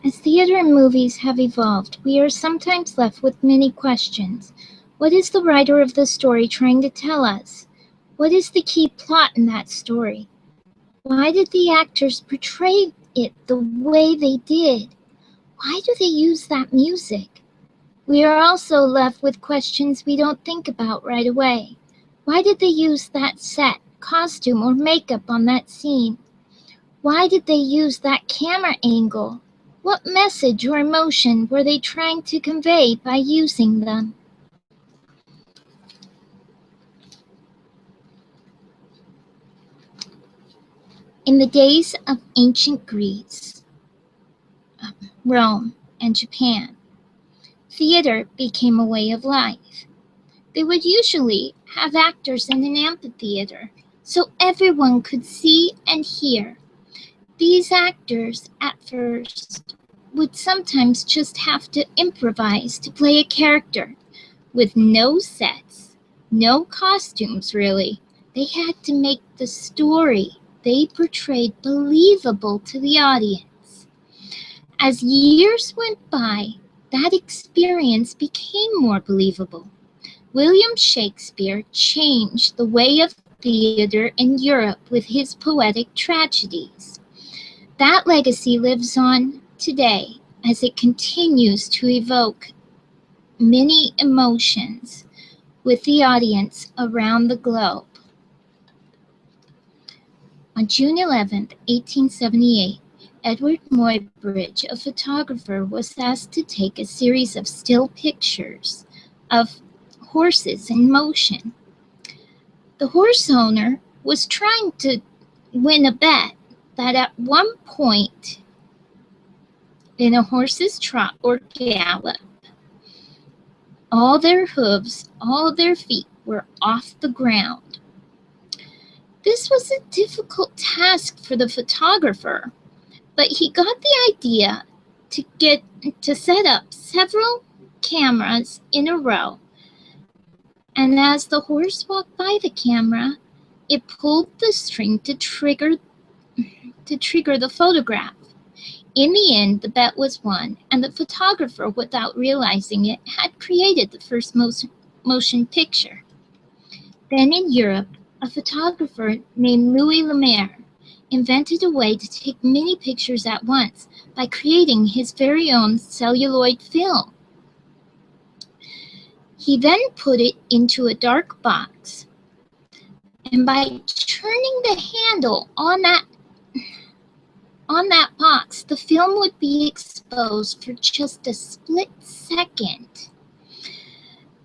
As theater and movies have evolved, we are sometimes left with many questions. What is the writer of the story trying to tell us? What is the key plot in that story? Why did the actors portray it the way they did? Why do they use that music? We are also left with questions we don't think about right away. Why did they use that set, costume, or makeup on that scene? Why did they use that camera angle? What message or emotion were they trying to convey by using them? In the days of ancient Greece, Rome, and Japan, theater became a way of life. They would usually have actors in an amphitheater so everyone could see and hear. These actors, at first, would sometimes just have to improvise to play a character with no sets, no costumes really. They had to make the story they portrayed believable to the audience. As years went by, that experience became more believable. William Shakespeare changed the way of theater in Europe with his poetic tragedies. That legacy lives on today as it continues to evoke many emotions with the audience around the globe. On June 11, 1878, Edward Muybridge, a photographer, was asked to take a series of still pictures of horses in motion. The horse owner was trying to win a bet that at one point in a horse's trot or gallop, all their hooves, all their feet were off the ground. This was a difficult task for the photographer, but he got the idea to set up several cameras in a row, and as the horse walked by the camera, it pulled the string to trigger the photograph. In the end, the bet was won, and the photographer, without realizing it, had created the first motion picture. Then in Europe, a photographer named Louis Lumiere invented a way to take many pictures at once by creating his very own celluloid film. He then put it into a dark box, and by turning the handle on that box, the film would be exposed for just a split second.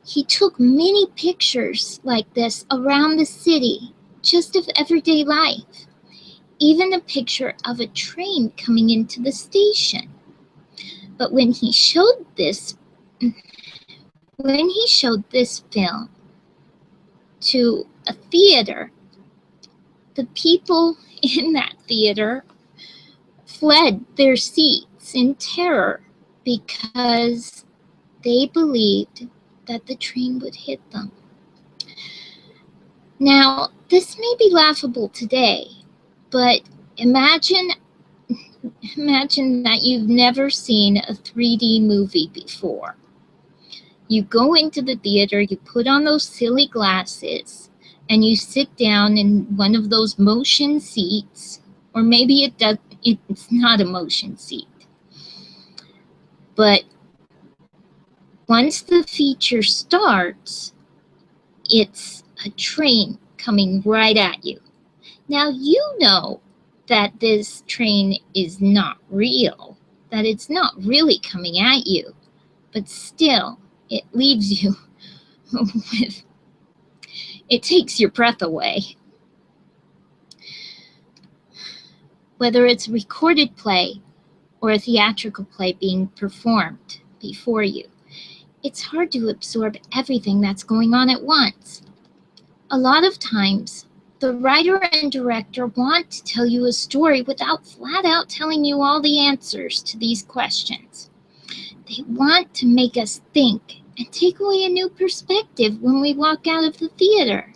He took many pictures like this around the city, just of everyday life, even a picture of a train coming into the station. But when he showed this film to a theater, the people in that theater fled their seats in terror because they believed that the train would hit them. Now, this may be laughable today, but imagine that you've never seen a 3D movie before. You go into the theater, you put on those silly glasses, and you sit down in one of those motion seats, or maybe it's not a motion seat. But once the feature starts, it's a train coming right at you. Now you know that this train is not real, that it's not really coming at you, but still it leaves you with, it takes your breath away. Whether it's a recorded play or a theatrical play being performed before you, it's hard to absorb everything that's going on at once. A lot of times, the writer and director want to tell you a story without flat out telling you all the answers to these questions. They want to make us think and take away a new perspective when we walk out of the theater.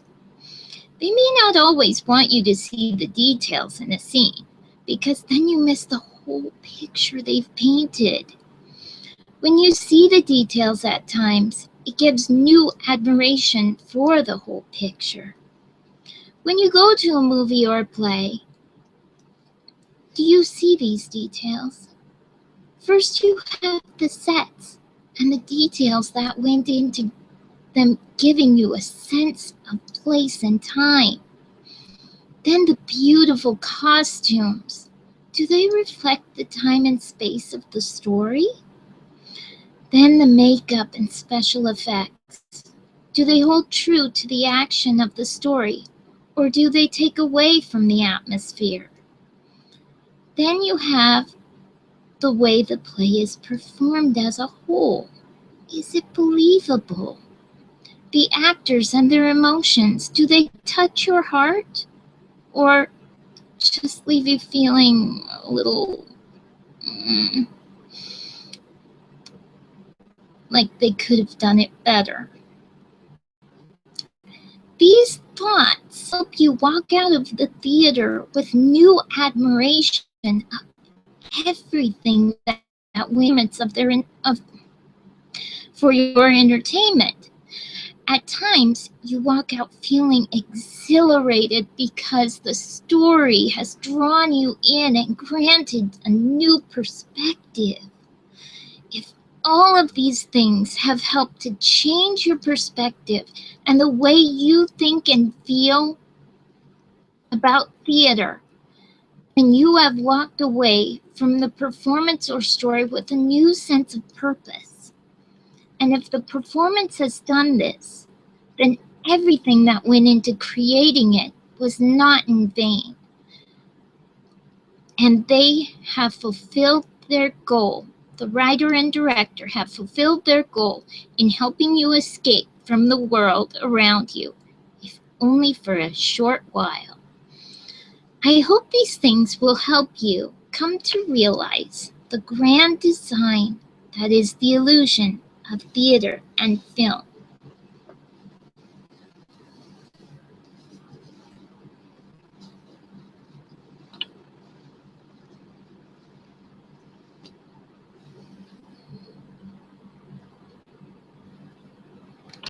They may not always want you to see the details in a scene, because then you miss the whole picture they've painted. When you see the details at times, it gives new admiration for the whole picture. When you go to a movie or a play, do you see these details? First, you have the sets and the details that went into them, giving you a sense of place and time. Then the beautiful costumes. Do they reflect the time and space of the story? Then the makeup and special effects. Do they hold true to the action of the story, or do they take away from the atmosphere? Then you have the way the play is performed as a whole. Is it believable? The actors and their emotions, do they touch your heart? Or just leave you feeling a little like they could have done it better? These thoughts help you walk out of the theater with new admiration of everything that limits for your entertainment. At times, you walk out feeling exhilarated because the story has drawn you in and granted a new perspective. If all of these things have helped to change your perspective and the way you think and feel about theater, then you have walked away from the performance or story with a new sense of purpose. And if the performance has done this, then everything that went into creating it was not in vain. And they have fulfilled their goal. The writer and director have fulfilled their goal in helping you escape from the world around you, if only for a short while. I hope these things will help you come to realize the grand design that is the illusion of theater and film.